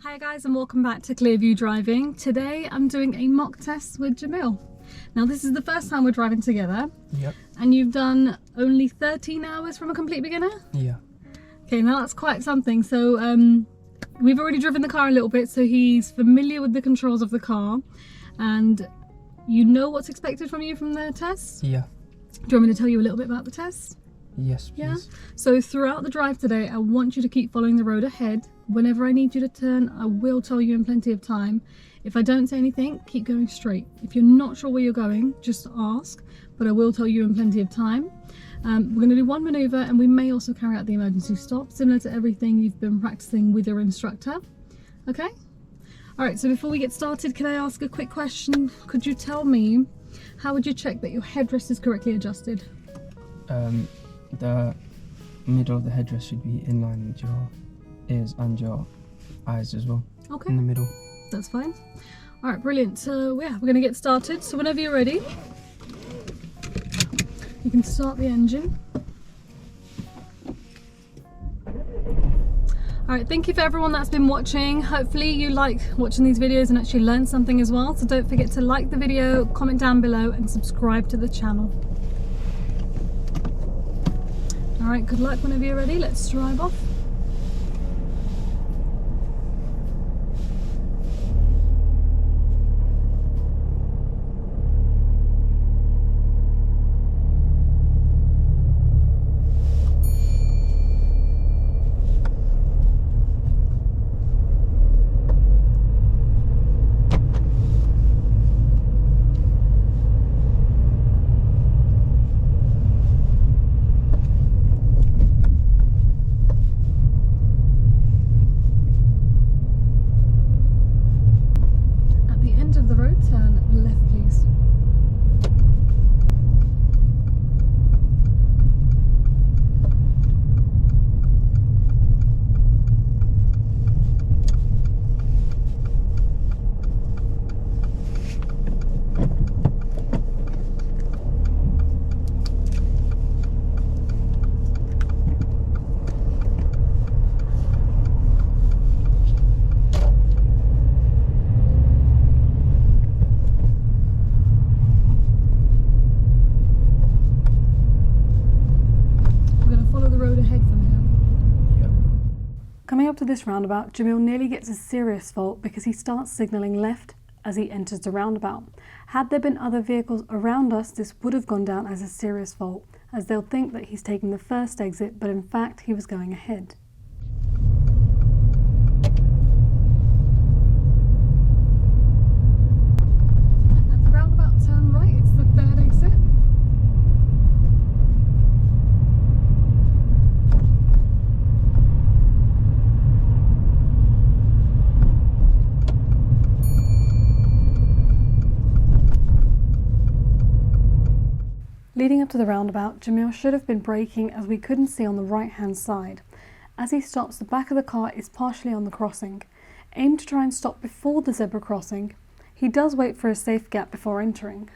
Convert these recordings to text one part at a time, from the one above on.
Hi guys, and welcome back to Clearview Driving. Today I'm doing a mock test with Jamil. Now this is the first time we're driving together. Yep. And you've done only 13 hours from a complete beginner? Yeah. Okay, now that's quite something. So we've already driven the car a little bit, so he's familiar with the controls of the car. And you know what's expected from you from the test? Yeah. Do you want me to tell you a little bit about the test? Yes, please. Yeah. So throughout the drive today, I want you to keep following the road ahead. Whenever I need you to turn, I will tell you in plenty of time. If I don't say anything, keep going straight. If you're not sure where you're going, just ask, but I will tell you in plenty of time. We're going to do one maneuver, and we may also carry out the emergency stop, similar to everything you've been practicing with your instructor. Okay? Alright, so before we get started, can I ask a quick question? Could you tell me, how would you check that your headrest is correctly adjusted? The middle of the headrest should be in line with your ears and your eyes as well. Okay. In the middle. That's fine. Alright, brilliant. So yeah, we're going to get started. So whenever you're ready, you can start the engine. Alright, thank you for everyone that's been watching. Hopefully you like watching these videos and actually learn something as well. So don't forget to like the video, comment down below and subscribe to the channel. Alright, good luck whenever you're ready. Let's drive off. Coming up to this roundabout, Jamil nearly gets a serious fault because he starts signalling left as he enters the roundabout. Had there been other vehicles around us, this would have gone down as a serious fault, as they'll think that he's taking the first exit, but in fact he was going ahead. At the roundabout, turn right, it's the third exit. Leading up to the roundabout, Jamil should have been braking as we couldn't see on the right hand side. As he stops, the back of the car is partially on the crossing. Aim to try and stop before the zebra crossing. He does wait for a safe gap before entering.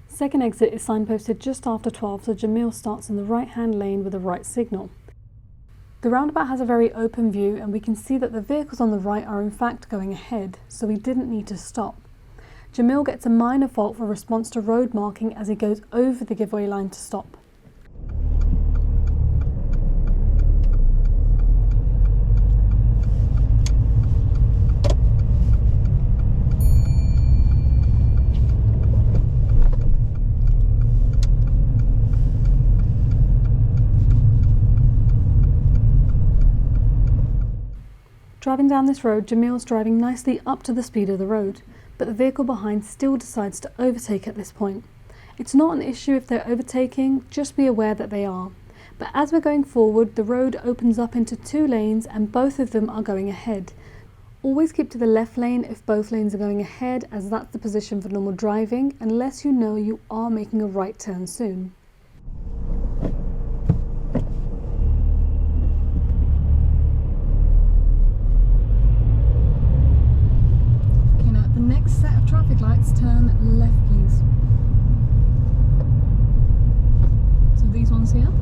Second exit is signposted just after 12, so Jamil starts in the right-hand lane with a right signal. The roundabout has a very open view, and we can see that the vehicles on the right are in fact going ahead, so we didn't need to stop. Jamil gets a minor fault for response to road marking as he goes over the giveaway line to stop. Driving down this road, Jamil's driving nicely up to the speed of the road, but the vehicle behind still decides to overtake at this point. It's not an issue if they're overtaking, just be aware that they are. But as we're going forward, the road opens up into 2 lanes and both of them are going ahead. Always keep to the left lane if both lanes are going ahead, as that's the position for normal driving, unless you know you are making a right turn soon. Okay, now at the next set of traffic lights, turn left please. So these ones here.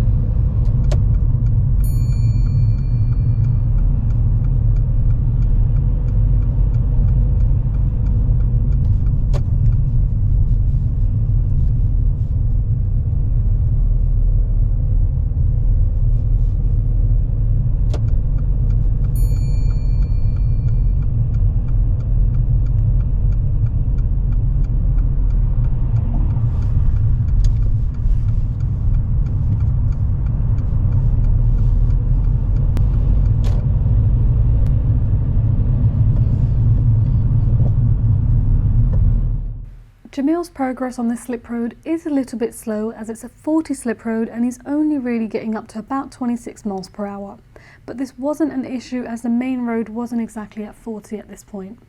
Jamil's progress on this slip road is a little bit slow, as it's a 40 slip road and he's only really getting up to about 26 miles per hour. But this wasn't an issue, as the main road wasn't exactly at 40 at this point.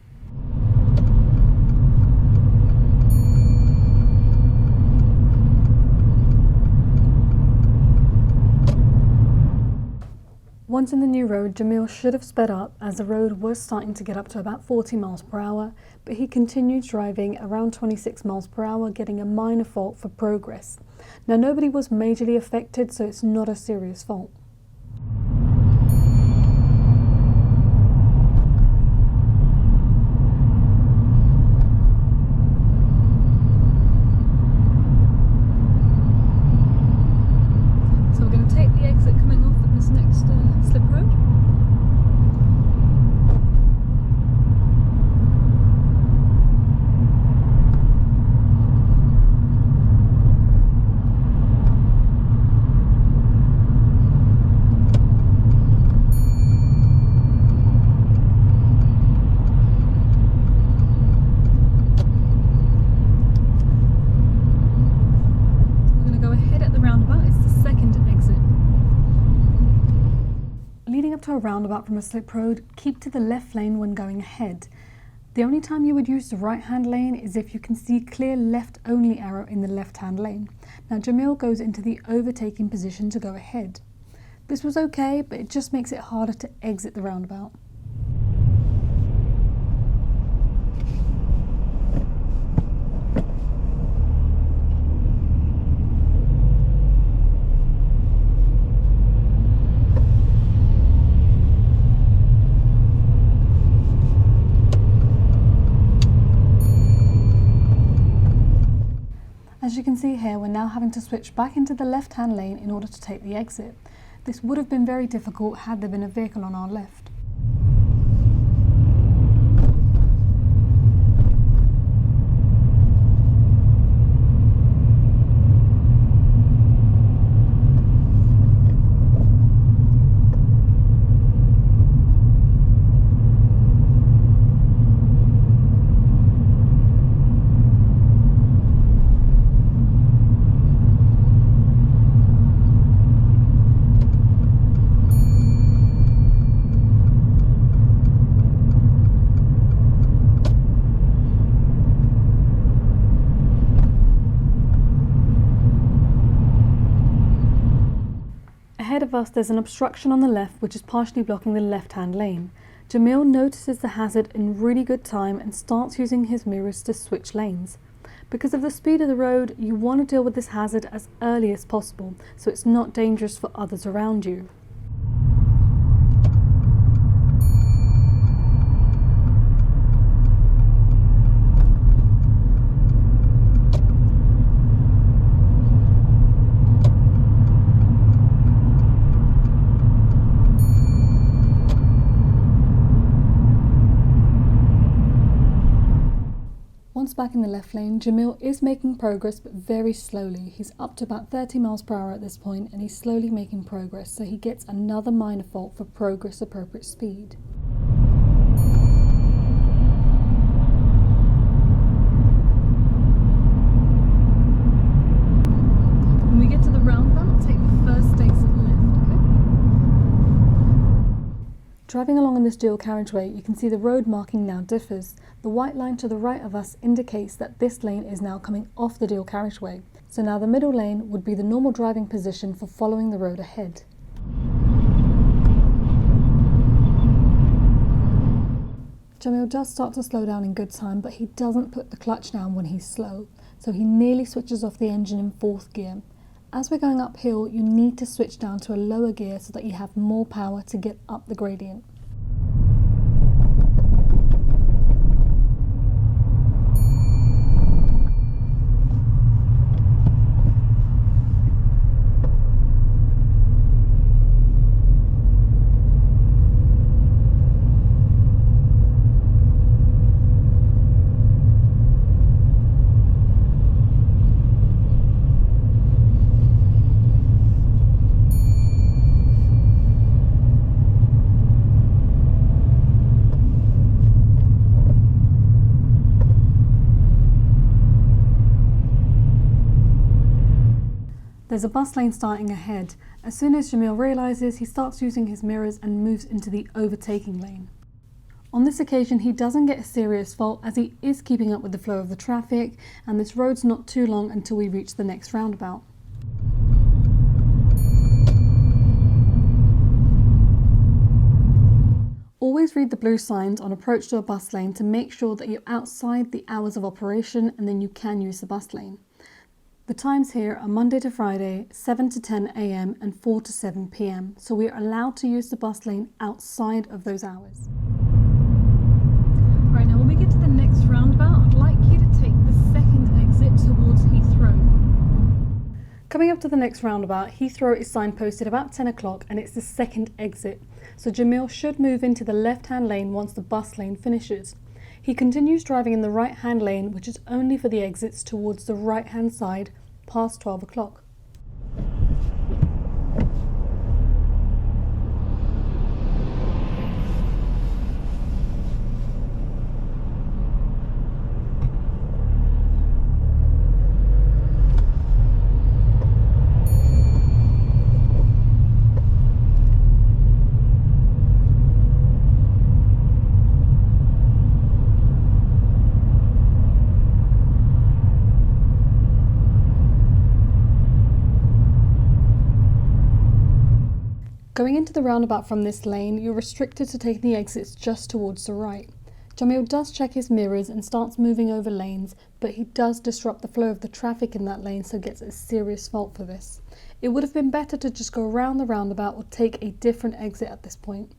Once in the new road, Jamil should have sped up, as the road was starting to get up to about 40 miles per hour, but he continued driving around 26 miles per hour, getting a minor fault for progress. Now, nobody was majorly affected, so it's not a serious fault. So we're going to take the exit coming off at this next slip road. We're going to go ahead at the roundabout. It's the second exit. Leading up to a roundabout from a slip road, keep to the left lane when going ahead. The only time you would use the right hand lane is if you can see clear left only arrow in the left hand lane. Now Jamil goes into the overtaking position to go ahead. This was okay, but it just makes it harder to exit the roundabout. As you can see here, we're now having to switch back into the left-hand lane in order to take the exit. This would have been very difficult had there been a vehicle on our left. Ahead of us, there's an obstruction on the left which is partially blocking the left-hand lane. Jamil notices the hazard in really good time and starts using his mirrors to switch lanes. Because of the speed of the road, you want to deal with this hazard as early as possible, so it's not dangerous for others around you. Once back in the left lane, Jamil is making progress, but very slowly. He's up to about 30 miles per hour at this point, and he's slowly making progress, so he gets another minor fault for progress appropriate speed. When we get to the roundabout, take the first exit Driving along in this dual carriageway, you can see the road marking now differs. The white line to the right of us indicates that this lane is now coming off the dual carriageway. So now the middle lane would be the normal driving position for following the road ahead. Jamil does start to slow down in good time, but he doesn't put the clutch down when he's slow, so he nearly switches off the engine in 4th gear. As we're going uphill, you need to switch down to a lower gear so that you have more power to get up the gradient. There's a bus lane starting ahead. As soon as Jamil realises, he starts using his mirrors and moves into the overtaking lane. On this occasion, he doesn't get a serious fault as he is keeping up with the flow of the traffic, and this road's not too long until we reach the next roundabout. Always read the blue signs on approach to a bus lane to make sure that you're outside the hours of operation, and then you can use the bus lane. The times here are Monday to Friday, 7 to 10 AM and 4 to 7 PM, so we are allowed to use the bus lane outside of those hours. Right, now when we get to the next roundabout, I'd like you to take the second exit towards Heathrow. Coming up to the next roundabout, Heathrow is signposted about 10 o'clock and it's the second exit, so Jamil should move into the left-hand lane once the bus lane finishes. He continues driving in the right-hand lane, which is only for the exits towards the right-hand side past 12 o'clock. Going into the roundabout from this lane, you're restricted to taking the exits just towards the right. Jamil does check his mirrors and starts moving over lanes, but he does disrupt the flow of the traffic in that lane, so gets a serious fault for this. It would have been better to just go around the roundabout or take a different exit at this point.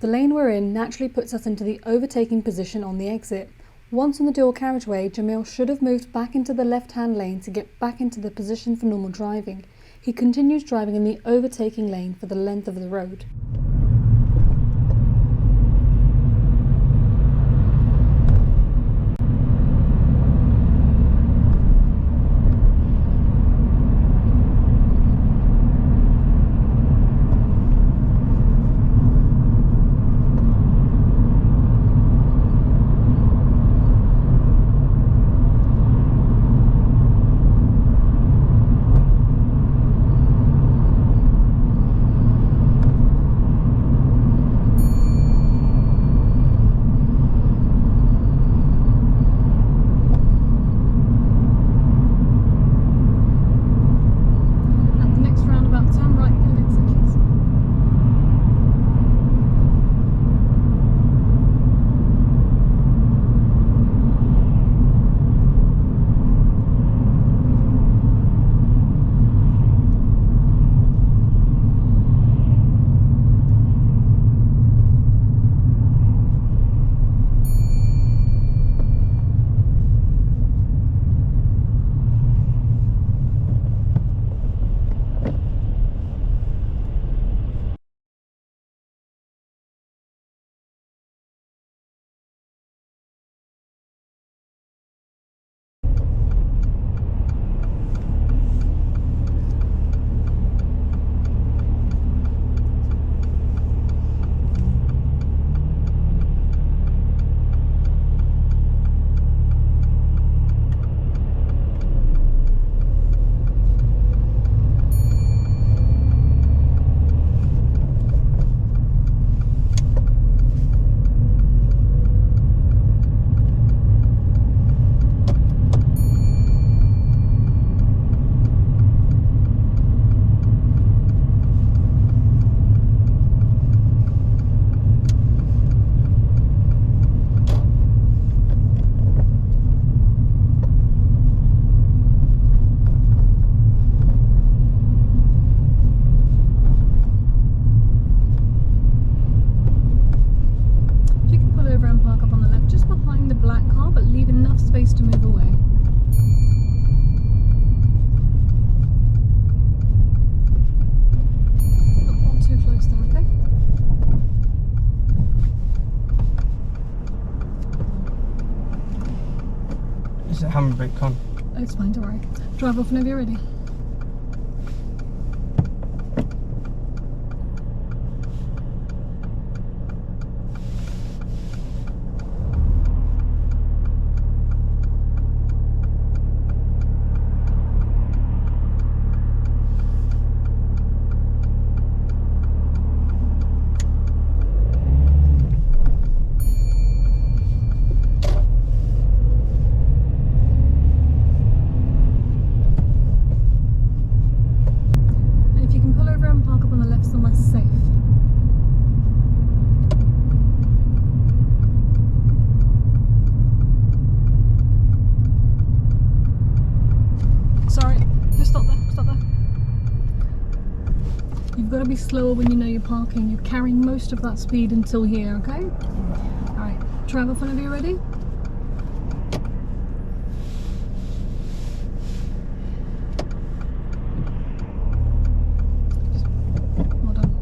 The lane we're in naturally puts us into the overtaking position on the exit. Once on the dual carriageway, Jamil should have moved back into the left-hand lane to get back into the position for normal driving. He continues driving in the overtaking lane for the length of the road. handbrake on. It's fine, don't worry. Drive off whenever you're ready. You've got to be slower when you know you're parking. You're carrying most of that speed until here, okay? Alright, drive off whenever you're ready. Well done.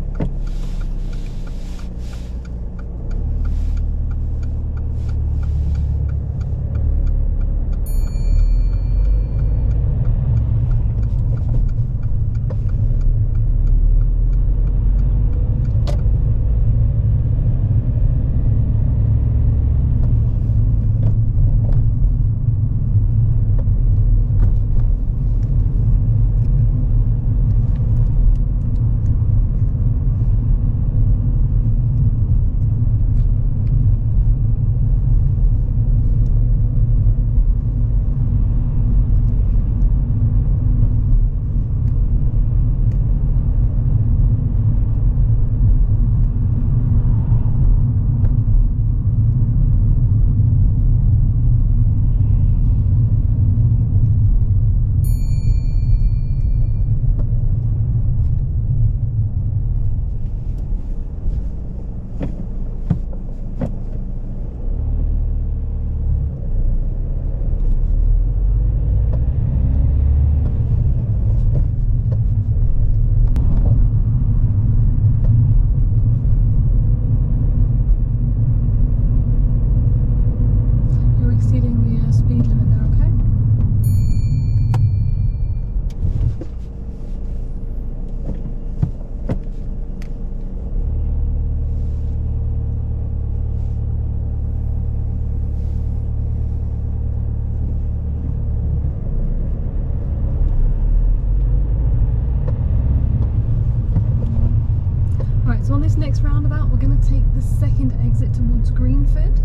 So on this next roundabout, we're going to take the second exit towards Greenford.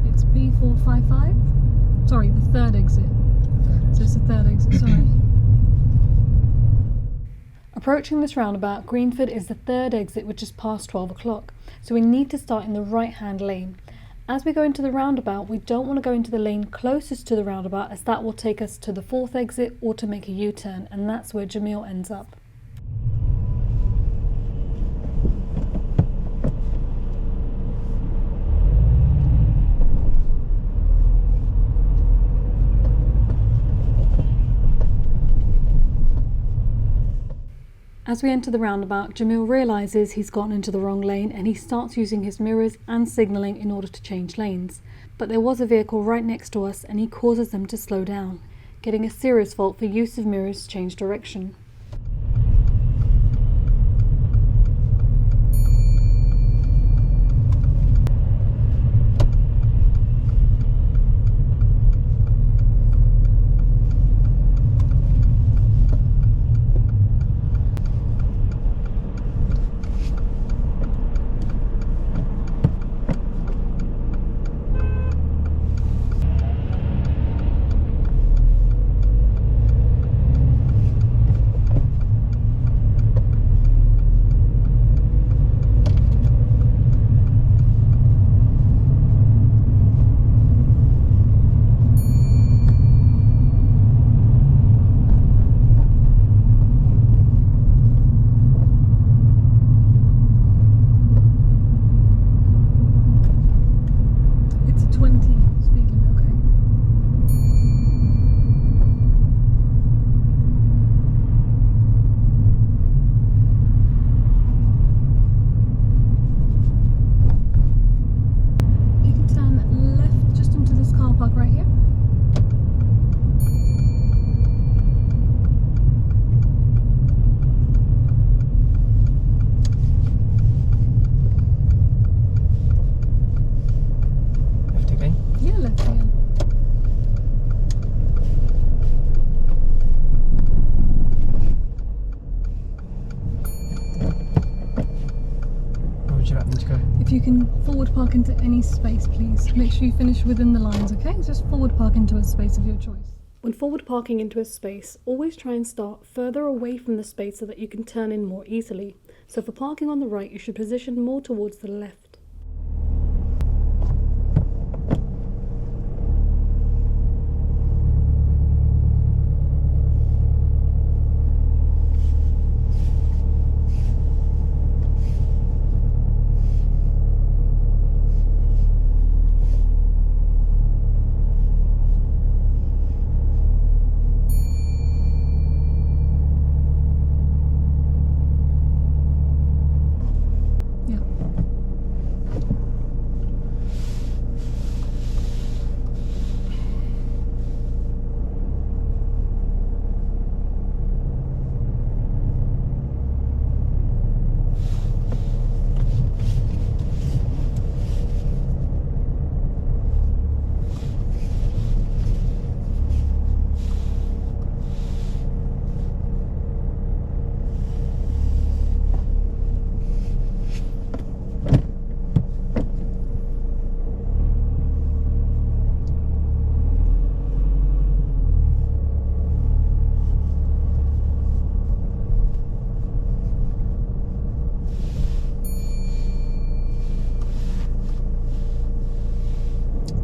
It's B455. Sorry, the third exit. So it's the third exit, sorry. Approaching this roundabout, Greenford is the third exit, which is past 12 o'clock. So we need to start in the right-hand lane. As we go into the roundabout, we don't want to go into the lane closest to the roundabout, as that will take us to the fourth exit or to make a U-turn, and that's where Jamil ends up. As we enter the roundabout, Jamil realises he's gotten into the wrong lane and he starts using his mirrors and signalling in order to change lanes. But there was a vehicle right next to us and he causes them to slow down, getting a serious fault for use of mirrors to change direction. you like me to go? If you can forward park into any space, please. Make sure you finish within the lines, okay? Just forward park into a space of your choice. When forward parking into a space, always try and start further away from the space so that you can turn in more easily. So for parking on the right, you should position more towards the left.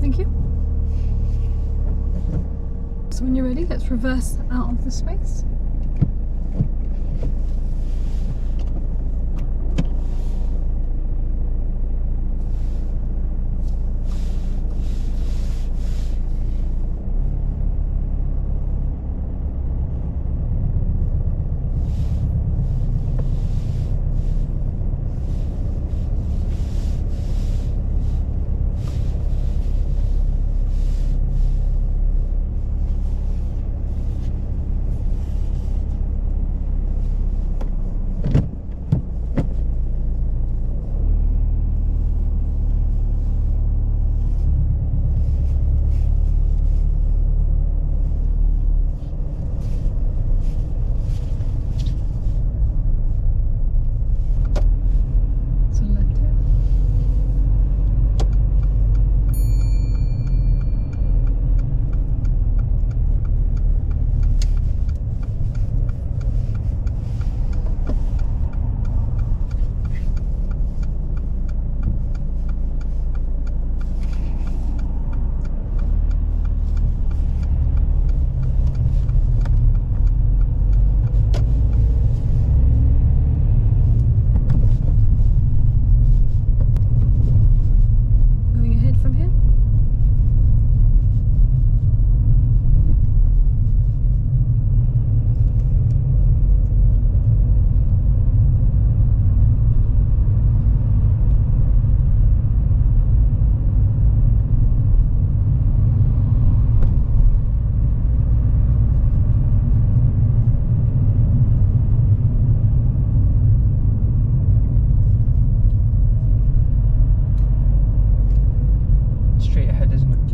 Thank you. So when you're ready, let's reverse out of the space.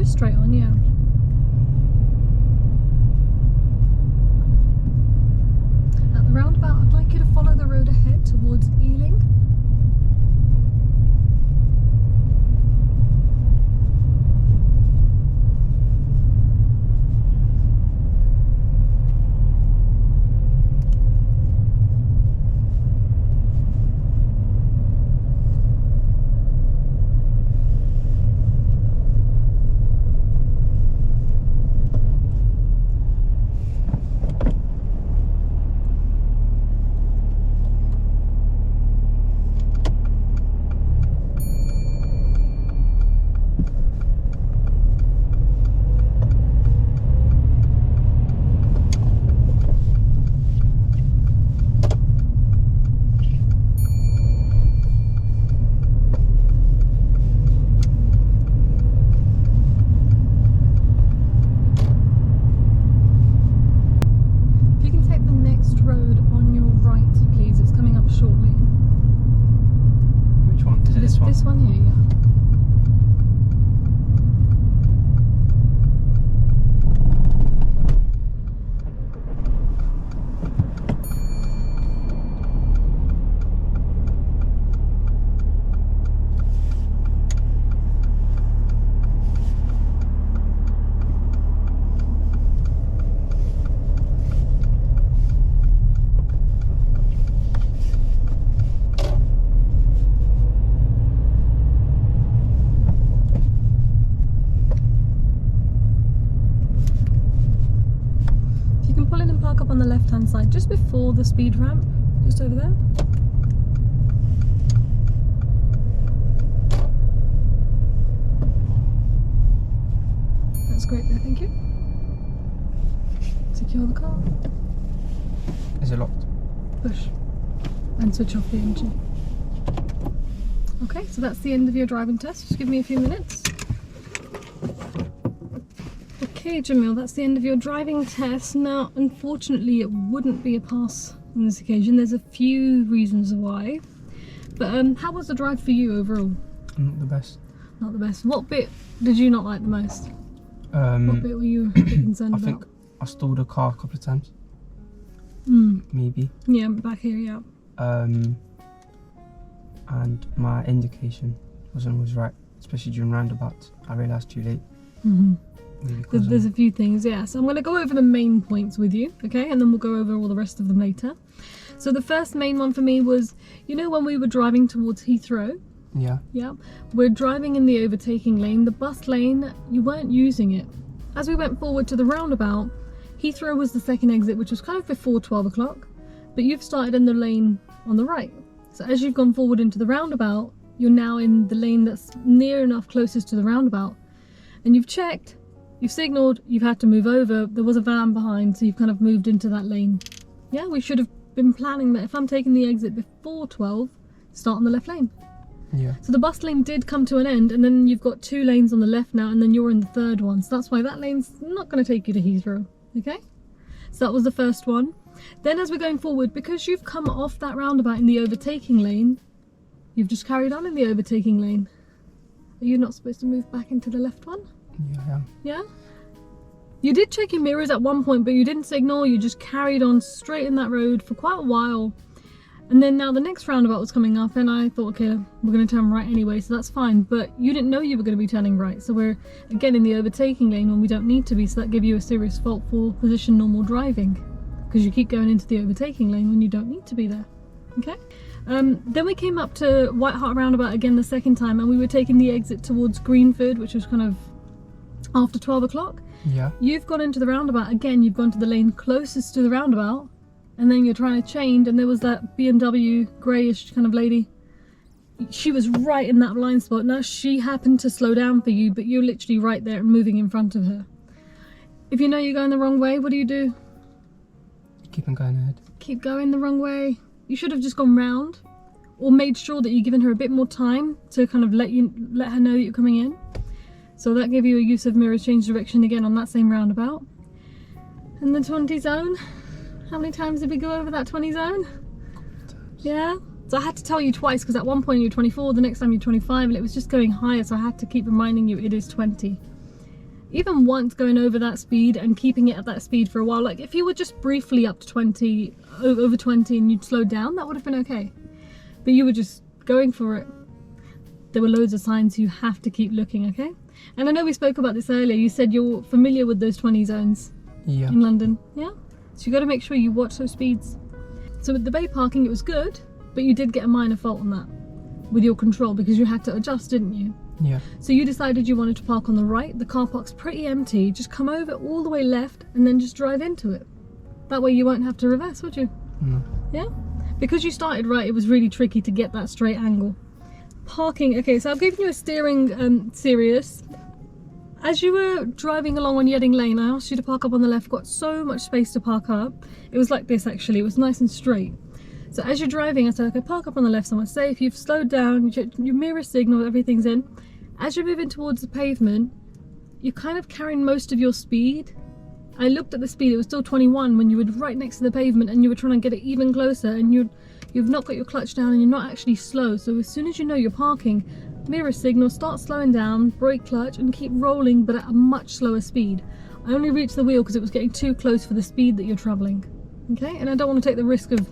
Straight on, yeah. At the roundabout, I'd like you to follow the road ahead towards Ealing. This one here, yeah. for the speed ramp, just over there. That's great there, thank you. Secure the car. Is it locked? Push. And switch off the engine. Okay, so that's the end of your driving test. Just give me a few minutes. Okay, Jamil, that's the end of your driving test. Now, unfortunately, it wouldn't be a pass on this occasion. There's a few reasons why. But how was the drive for you overall? Not the best. Not the best. What bit did you not like the most? What bit were you a bit concerned I about? think I stalled the car a couple of times. Maybe. Yeah, back here, yeah. And my indication wasn't always right, especially during roundabouts. I realised too late. Maybe There's a few things, yeah. So I'm going to go over the main points with you, okay? And then we'll go over all the rest of them later. So the first main one for me was, you know, when we were driving towards Heathrow? Yeah. Yeah. We're driving in the overtaking lane. The bus lane, you weren't using it. As we went forward to the roundabout, Heathrow was the second exit, which was kind of before 12 o'clock. But you've started in the lane on the right. So as you've gone forward into the roundabout, you're now in the lane that's near enough closest to the roundabout. And you've checked, you've signalled, you've had to move over. There was a van behind, so you've kind of moved into that lane. Yeah, we should have been planning that if I'm taking the exit before 12, start on the left lane. Yeah. So the bus lane did come to an end, and then you've got 2 lanes on the left now, and then you're in the third one. So that's why that lane's not going to take you to Heathrow, okay? So that was the first one. Then as we're going forward, because you've come off that roundabout in the overtaking lane, you've just carried on in the overtaking lane. Are you not supposed to move back into the left one? Yeah, I am. Yeah? You did check your mirrors at one point, but you didn't signal. You just carried on straight in that road for quite a while. And then now the next roundabout was coming up, and I thought, okay, we're going to turn right anyway, so that's fine. But you didn't know you were going to be turning right, so we're again in the overtaking lane when we don't need to be, so that gave you a serious fault for position normal driving, because you keep going into the overtaking lane when you don't need to be there. Okay? Then we came up to White Hart roundabout again the second time, and we were taking the exit towards Greenford, which was kind of after 12 o'clock. Yeah. You've gone into the roundabout again, you've gone to the lane closest to the roundabout, and then you're trying to change, and there was that BMW greyish kind of lady. She was right in that blind spot. Now she happened to slow down for you, but you're literally right there and moving in front of her. If you know you're going the wrong way, what do? Keep on going ahead. Keep going the wrong way. You should have just gone round, or made sure that you've given her a bit more time to kind of let her know that you're coming in. So that gave you a use of mirrors change direction again on that same roundabout. And the 20 zone. How many times did we go over that 20 zone? Yeah. So I had to tell you twice, because at one point you were 24, the next time you're 25, and it was just going higher, so I had to keep reminding you it is 20. Even once going over that speed and keeping it at that speed for a while, like if you were just briefly up to 20, over 20, and you'd slowed down, that would have been okay. But you were just going for it. There were loads of signs, you have to keep looking, okay? And I know we spoke about this earlier, you said you're familiar with those 20 zones in London, yeah? So you got to make sure you watch those speeds. So with the bay parking, it was good, but you did get a minor fault on that with your control, because you had to adjust, didn't you? Yeah. So you decided you wanted to park on the right. The car park's pretty empty. Just come over all the way left and then just drive into it. That way you won't have to reverse, would you? No. Yeah? Because you started right, it was really tricky to get that straight angle. Parking, okay, so I've given you a steering Sirius. As you were driving along on Yedding Lane, I asked you to park up on the left. Got so much space to park up. It was like this actually, it was nice and straight. So as you're driving, I said, okay, park up on the left somewhere safe. You've slowed down, your mirror signal, everything's in. As you're moving towards the pavement, you're kind of carrying most of your speed. I looked at the speed, it was still 21 when you were right next to the pavement, and you were trying to get it even closer, and you've not got your clutch down, and you're not actually slow. So as soon as you know you're parking, mirror signal, start slowing down, brake clutch, and keep rolling, but at a much slower speed. I only reached the wheel because it was getting too close for the speed that you're traveling. Okay, and I don't want to take the risk of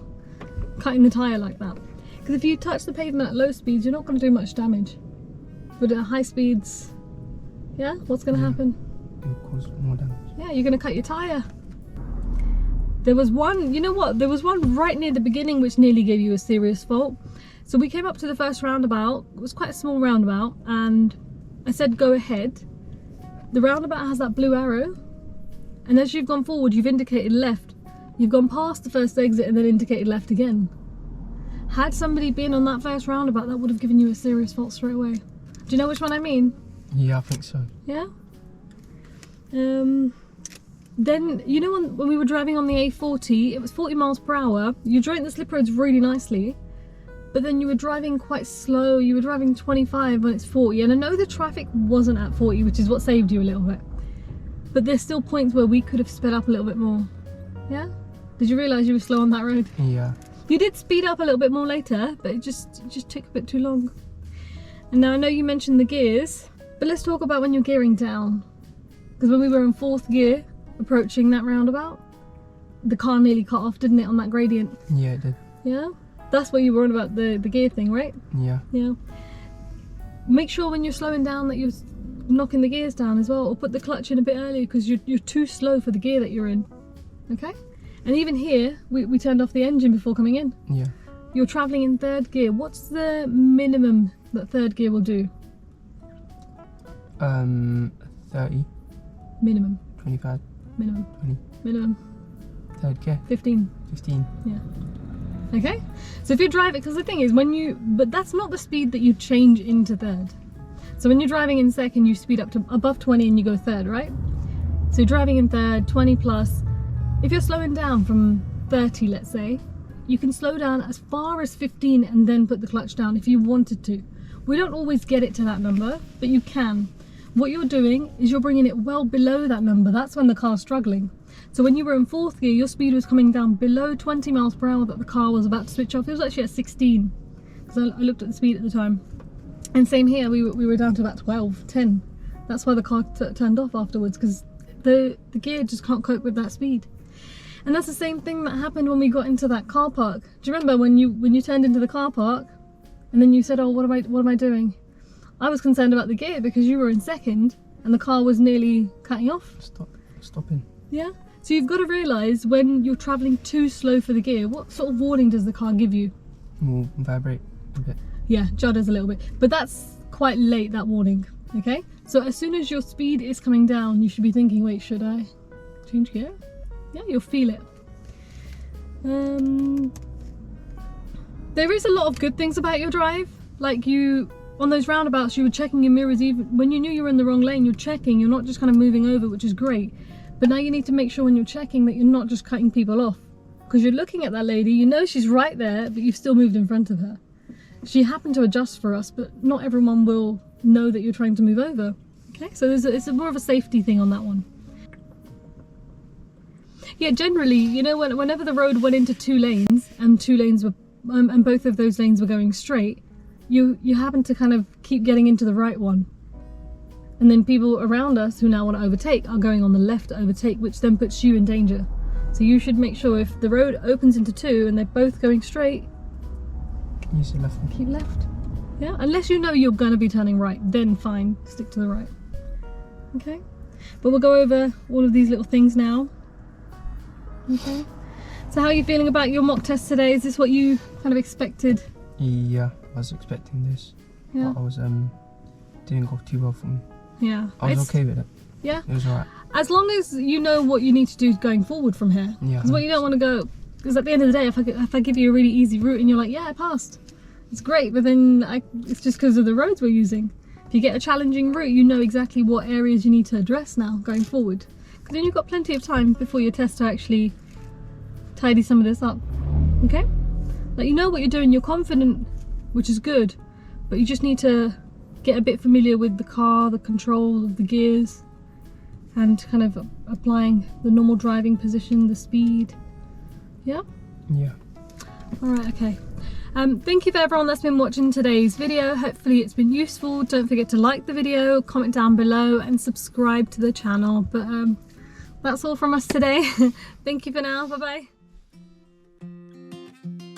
cutting the tyre like that, because if you touch the pavement at low speeds, you're not going to do much damage, but at high speeds, yeah, what's going to happen? It will cause more damage. Yeah, you're going to cut your tyre. There was one, you know what, there was one right near the beginning which nearly gave you a serious fault. So we came up to the first roundabout. It was quite a small roundabout, and I said go ahead. The roundabout has that blue arrow, and as you've gone forward, you've indicated left. You've gone past the first exit and then indicated left again. Had somebody been on that first roundabout, that would have given you a serious fault straight away. Do you know which one I mean? Yeah, I think so. Yeah? Then, you know when we were driving on the A40, it was 40 miles per hour. You joined the slip roads really nicely, but then you were driving quite slow. You were driving 25 when it's 40. And I know the traffic wasn't at 40, which is what saved you a little bit. But there's still points where we could have sped up a little bit more. Yeah? Did you realise you were slow on that road? Yeah. You did speed up a little bit more later, but it just took a bit too long. And now I know you mentioned the gears, but let's talk about when you're gearing down. Because when we were in 4th gear, approaching that roundabout, the car nearly cut off, didn't it, on that gradient? Yeah, it did. Yeah? That's what you were on about, the gear thing, right? Yeah. Yeah. Make sure when you're slowing down that you're knocking the gears down as well, or put the clutch in a bit earlier because you're too slow for the gear that you're in. Okay? And even here, we turned off the engine before coming in. Yeah. You're travelling in 3rd gear. What's the minimum that 3rd gear will do? 30. Minimum. 25. Minimum. 20. Minimum. 3rd gear. 15. 15. Yeah. Okay? So if you're driving, because the thing is, but that's not the speed that you change into 3rd. So when you're driving in 2nd, you speed up to above 20 and you go 3rd, right? So you're driving in 3rd, 20 plus. If you're slowing down from 30, let's say, you can slow down as far as 15 and then put the clutch down if you wanted to. We don't always get it to that number, but you can. What you're doing is you're bringing it well below that number. That's when the car's struggling. So when you were in 4th gear, your speed was coming down below 20 miles per hour that the car was about to switch off. It was actually at 16, because I looked at the speed at the time. And same here, we were down to about 12, 10. That's why the car turned off afterwards, because the gear just can't cope with that speed. And that's the same thing that happened when we got into that car park. Do you remember when you turned into the car park and then you said, oh, what am I doing? I was concerned about the gear because you were in 2nd and the car was nearly cutting off. Stopping. Yeah? So you've got to realise when you're travelling too slow for the gear, what sort of warning does the car give you? Will vibrate a bit. Yeah, judders a little bit. But that's quite late, that warning. Okay? So as soon as your speed is coming down, you should be thinking, wait, should I change gear? Yeah, you'll feel it. There is a lot of good things about your drive. Like on those roundabouts, you were checking your mirrors even when you knew you were in the wrong lane. You're checking, you're not just kind of moving over, which is great. But now you need to make sure when you're checking that you're not just cutting people off. Because you're looking at that lady, you know she's right there, but you've still moved in front of her. She happened to adjust for us, but not everyone will know that you're trying to move over. Okay, so it's more of a safety thing on that one. Yeah, generally, you know, whenever the road went into 2 lanes and 2 lanes were, and both of those lanes were going straight, you happen to kind of keep getting into the right one. And then people around us who now want to overtake are going on the left to overtake, which then puts you in danger. So you should make sure if the road opens into 2 and they're both going straight, use the left one. Keep left. Yeah, unless you know you're going to be turning right, then fine, stick to the right. Okay, but we'll go over all of these little things now. Okay, so how are you feeling about your mock test today? Is this what you kind of expected? Yeah, I was expecting this. Yeah. But I was didn't go too well for me. Yeah. I was okay with it. Yeah. It was alright. As long as you know what you need to do going forward from here. Yeah. Because what you don't want to go, because at the end of the day, if I give you a really easy route and you're like, yeah, I passed, it's great, but then it's just because of the roads we're using. If you get a challenging route, you know exactly what areas you need to address now going forward. Because then you've got plenty of time before your test to actually tidy some of this up. Okay? Like, you know what you're doing, you're confident, which is good, but you just need to get a bit familiar with the car, the control of the gears, and kind of applying the normal driving position, the speed. Yeah? Yeah. Alright, okay. Thank you for everyone that's been watching today's video. Hopefully it's been useful. Don't forget to like the video, comment down below, and subscribe to the channel. But that's all from us today. Thank you for now. Bye bye.